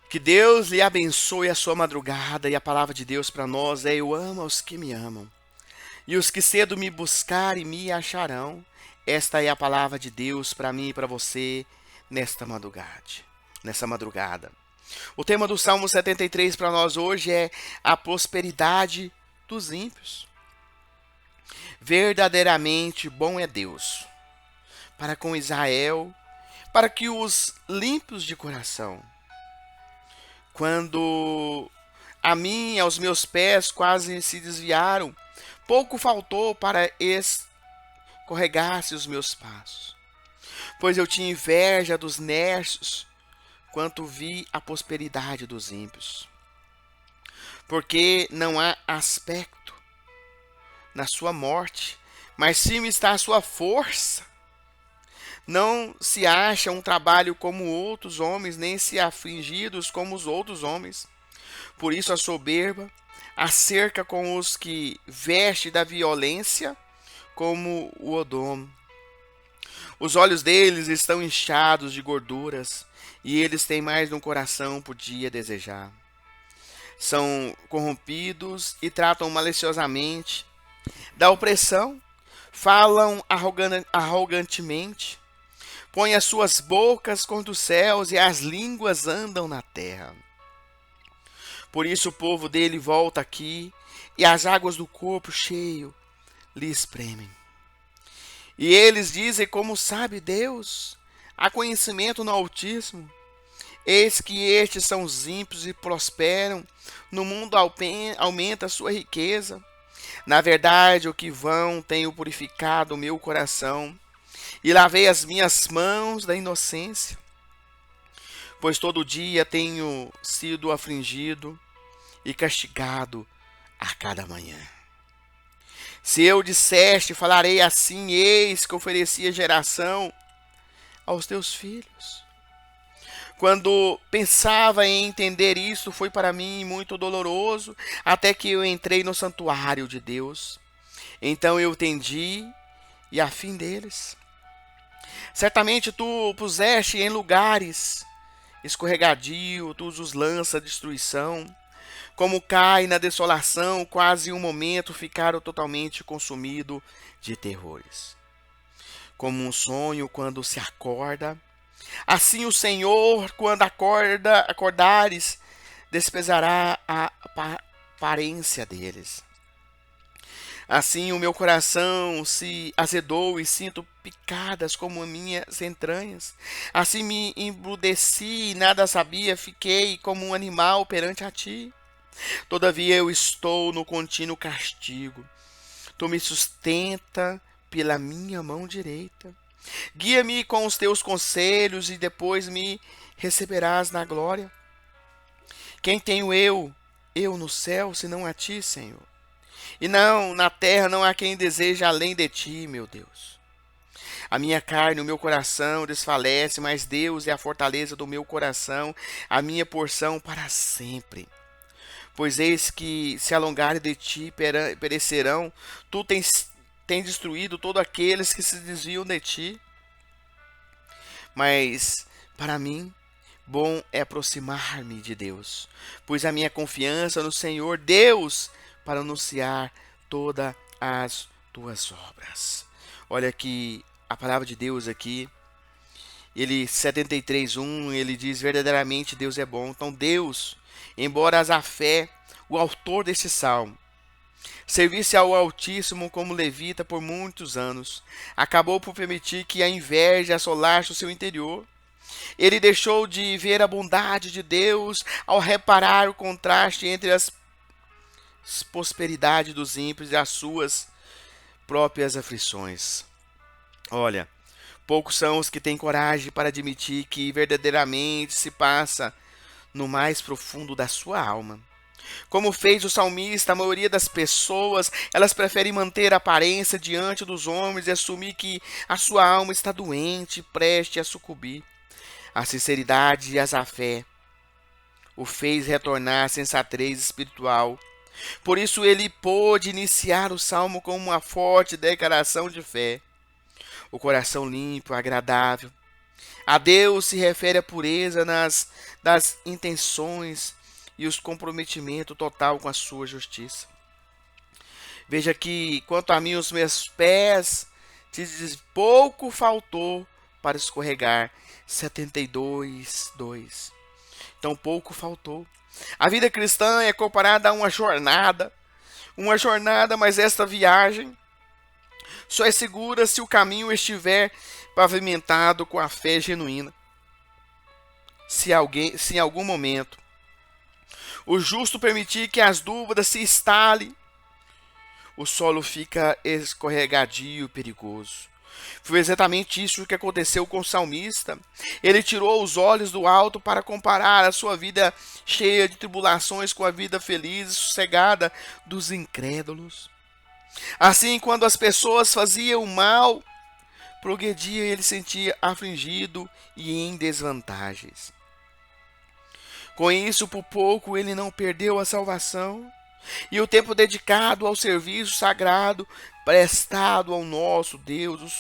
Que Deus lhe abençoe a sua madrugada, e a palavra de Deus para nós é: eu amo aos que me amam, e os que cedo me buscarem me acharão. Esta é a palavra de Deus para mim e para você nessa madrugada. O tema do Salmo 73 para nós hoje é a prosperidade dos ímpios. Verdadeiramente bom é Deus para com Israel, para que os limpos de coração, quando a mim e aos meus pés quase se desviaram, pouco faltou para escorregasse os meus passos. Pois eu tinha inveja dos nércios, quanto vi a prosperidade dos ímpios. Porque não há aspecto na sua morte, mas firme está a sua força. Não se acha um trabalho como outros homens, nem se afligidos como os outros homens. Por isso a soberba acerca com os que veste da violência, como o Odom. Os olhos deles estão inchados de gorduras, e eles têm mais de um coração podia desejar. São corrompidos e tratam maliciosamente da opressão, falam arrogantemente, põem as suas bocas contra os céus e as línguas andam na terra. Por isso o povo dele volta aqui, e as águas do corpo cheio lhe espremem. E eles dizem: como sabe Deus? Há conhecimento no Altíssimo. Eis que estes são os ímpios e prosperam, no mundo aumenta a sua riqueza. Na verdade, o que vão tenho purificado o meu coração, e lavei as minhas mãos da inocência. Pois todo dia tenho sido afligido e castigado a cada manhã. Se eu disseste, falarei assim: eis que oferecia geração aos teus filhos. Quando pensava em entender isso, foi para mim muito doloroso, até que eu entrei no santuário de Deus. Então eu entendi, e a fim deles. Certamente tu puseste em lugares escorregadio, tu os lança a destruição. Como cai na desolação, quase um momento ficaram totalmente consumido de terrores. Como um sonho quando se acorda, assim o Senhor, quando acordares, desprezará a aparência deles. Assim o meu coração se azedou e sinto picadas como minhas entranhas. Assim me embruteci e nada sabia, fiquei como um animal perante a ti. Todavia eu estou no contínuo castigo. Tu me sustenta pela minha mão direita. Guia-me com os teus conselhos e depois me receberás na glória. Quem tenho eu no céu, senão a ti, Senhor? E não, na terra não há quem deseje além de ti, meu Deus. A minha carne, o meu coração desfalece, mas Deus é a fortaleza do meu coração, a minha porção para sempre. Pois eis que se alongarem de ti perecerão, tu tens destruído todos aqueles que se desviam de ti. Mas para mim, bom é aproximar-me de Deus, pois a minha confiança no Senhor Deus para anunciar todas as tuas obras. Olha aqui a palavra de Deus aqui. Ele 73:1, ele diz: verdadeiramente Deus é bom. Então Deus, embora Asafé, o autor desse salmo, servisse ao Altíssimo como levita por muitos anos, acabou por permitir que a inveja assolasse o seu interior. Ele deixou de ver a bondade de Deus ao reparar o contraste entre as prosperidades dos ímpios e as suas próprias aflições. Olha, poucos são os que têm coragem para admitir que verdadeiramente se passa no mais profundo da sua alma. Como fez o salmista, a maioria das pessoas, elas preferem manter a aparência diante dos homens e assumir que a sua alma está doente, preste a sucumbir. A sinceridade e a fé o fez retornar à sensatez espiritual. Por isso ele pôde iniciar o salmo com uma forte declaração de fé. O coração limpo, agradável, A Deus se refere a pureza das intenções e os comprometimento total com a sua justiça. Veja que, quanto a mim, os meus pés, te diz, pouco faltou para escorregar. 72, 2. Então, pouco faltou. A vida cristã é comparada a uma jornada, mas esta viagem só é segura se o caminho estiver pavimentado com a fé genuína. Se em algum momento o justo permitir que as dúvidas se instalem, o solo fica escorregadio e perigoso. Foi exatamente isso que aconteceu com o salmista. Ele tirou os olhos do alto para comparar a sua vida cheia de tribulações com a vida feliz e sossegada dos incrédulos. Assim, quando as pessoas faziam mal, progredia, ele sentia afligido e em desvantagens. Com isso, por pouco, ele não perdeu a salvação e o tempo dedicado ao serviço sagrado prestado ao nosso Deus,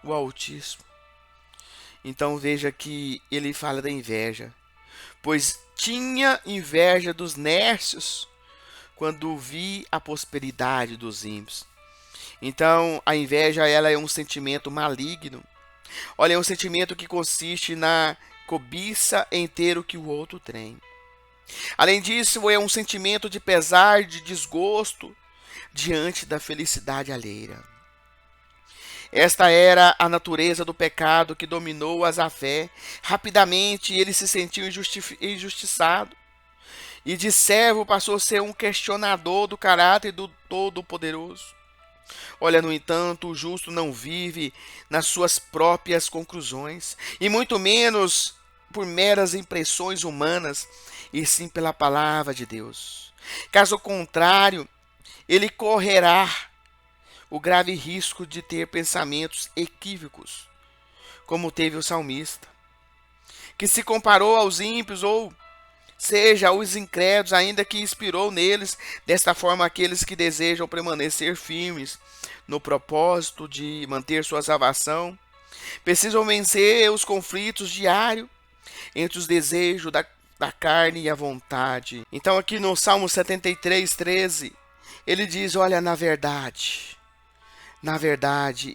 o Altíssimo. Então veja que ele fala da inveja, pois tinha inveja dos nércios quando vi a prosperidade dos ímpios. Então a inveja, ela é um sentimento maligno. Olha, é um sentimento que consiste na cobiça em ter o que o outro tem. Além disso, é um sentimento de pesar, de desgosto diante da felicidade alheia. Esta era a natureza do pecado que dominou Asafé. Rapidamente ele se sentiu injustiçado e de servo passou a ser um questionador do caráter do Todo-Poderoso. Olha, no entanto, o justo não vive nas suas próprias conclusões e muito menos por meras impressões humanas, e sim pela palavra de Deus. Caso contrário, ele correrá o grave risco de ter pensamentos equívocos, como teve o salmista, que se comparou aos ímpios, ou seja, aos incrédulos, ainda que inspirou neles, desta forma, aqueles que desejam permanecer firmes no propósito de manter sua salvação, precisam vencer os conflitos diários entre os desejos da carne e a vontade. Então aqui no Salmo 73, 13, ele diz, olha, na verdade,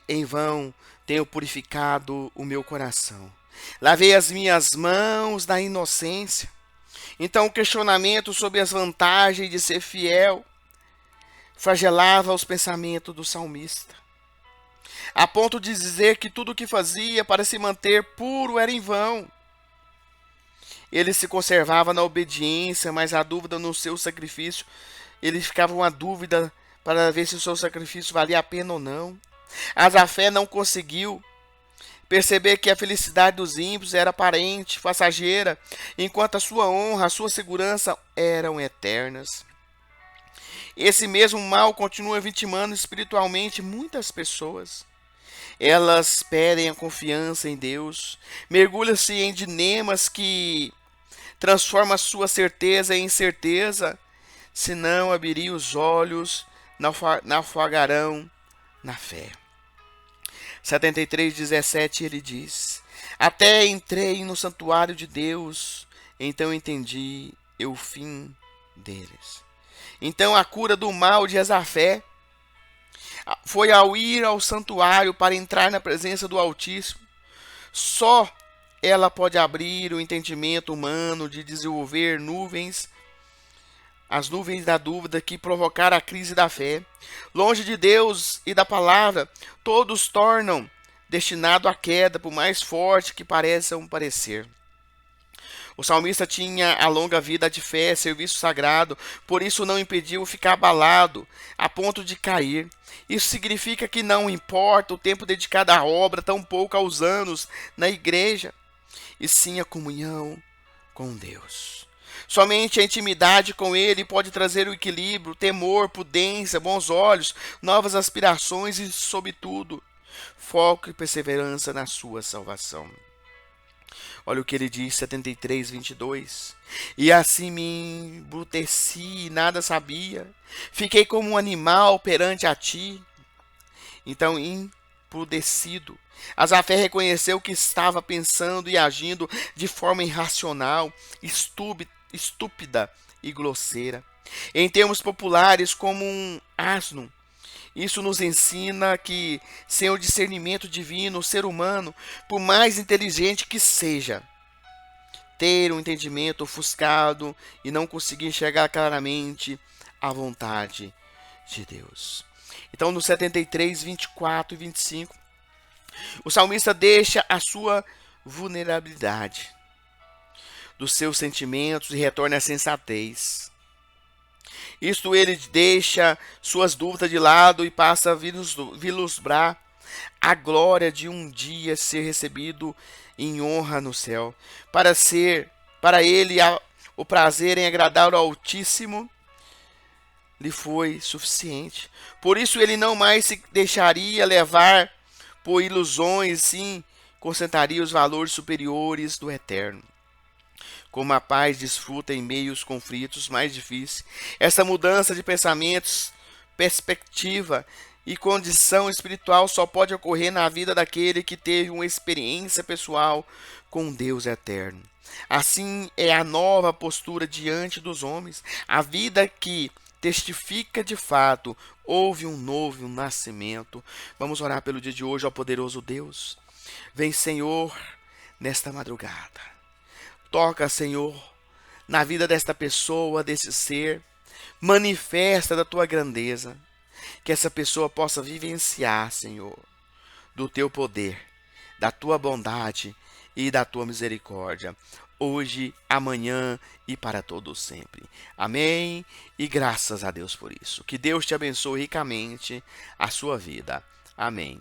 em vão tenho purificado o meu coração. Lavei as minhas mãos da inocência. Então o questionamento sobre as vantagens de ser fiel flagelava os pensamentos do salmista, a ponto de dizer que tudo o que fazia para se manter puro era em vão. Ele se conservava na obediência, mas a dúvida no seu sacrifício, ele ficava uma dúvida para ver se o seu sacrifício valia a pena ou não. Asafé não conseguiu perceber que a felicidade dos ímpios era aparente, passageira, enquanto a sua honra, a sua segurança eram eternas. Esse mesmo mal continua vitimando espiritualmente muitas pessoas. Elas perdem a confiança em Deus, mergulham-se em dilemas que transformam a sua certeza em incerteza. Se não abrirem os olhos, naufragarão na fé. 73:17 ele diz: até entrei no santuário de Deus, então entendi o fim deles. Então a cura do mal de Asafé foi ao ir ao santuário para entrar na presença do Altíssimo. Só ela pode abrir o entendimento humano de desenvolver as nuvens da dúvida que provocaram a crise da fé. Longe de Deus e da palavra, todos tornam destinado à queda, por mais forte que pareçam parecer. O salmista tinha a longa vida de fé, serviço sagrado, por isso não impediu ficar abalado a ponto de cair. Isso significa que não importa o tempo dedicado à obra, tampouco aos anos na igreja, e sim a comunhão com Deus. Somente a intimidade com Ele pode trazer o equilíbrio, temor, prudência, bons olhos, novas aspirações e, sobretudo, foco e perseverança na sua salvação. Olha o que ele diz, 73:22. E assim me embruteci e nada sabia. Fiquei como um animal perante a ti. Então, embrutecido, Asafé reconheceu que estava pensando e agindo de forma irracional, estúpida e grosseira. Em termos populares, como um asno. Isso nos ensina que, sem o discernimento divino, o ser humano, por mais inteligente que seja, ter um entendimento ofuscado e não conseguir enxergar claramente a vontade de Deus. Então, no 73, 24 e 25, o salmista deixa a sua vulnerabilidade dos seus sentimentos e retorna à sensatez. Isto ele deixa suas dúvidas de lado e passa a vislumbrar a glória de um dia ser recebido em honra no céu. Para ele, o prazer em agradar ao Altíssimo lhe foi suficiente. Por isso ele não mais se deixaria levar por ilusões, sim, concentraria os valores superiores do eterno. Como a paz desfruta em meio aos conflitos mais difíceis, essa mudança de pensamentos, perspectiva e condição espiritual só pode ocorrer na vida daquele que teve uma experiência pessoal com Deus eterno. Assim é a nova postura diante dos homens, a vida que testifica de fato, houve um novo nascimento. Vamos orar pelo dia de hoje, ó poderoso Deus. Vem, Senhor, nesta madrugada. Toca, Senhor, na vida desta pessoa, desse ser. Manifesta da tua grandeza. Que essa pessoa possa vivenciar, Senhor, do teu poder, da tua bondade e da tua misericórdia. Hoje, amanhã e para todo sempre. Amém. E graças a Deus por isso. Que Deus te abençoe ricamente a sua vida. Amém.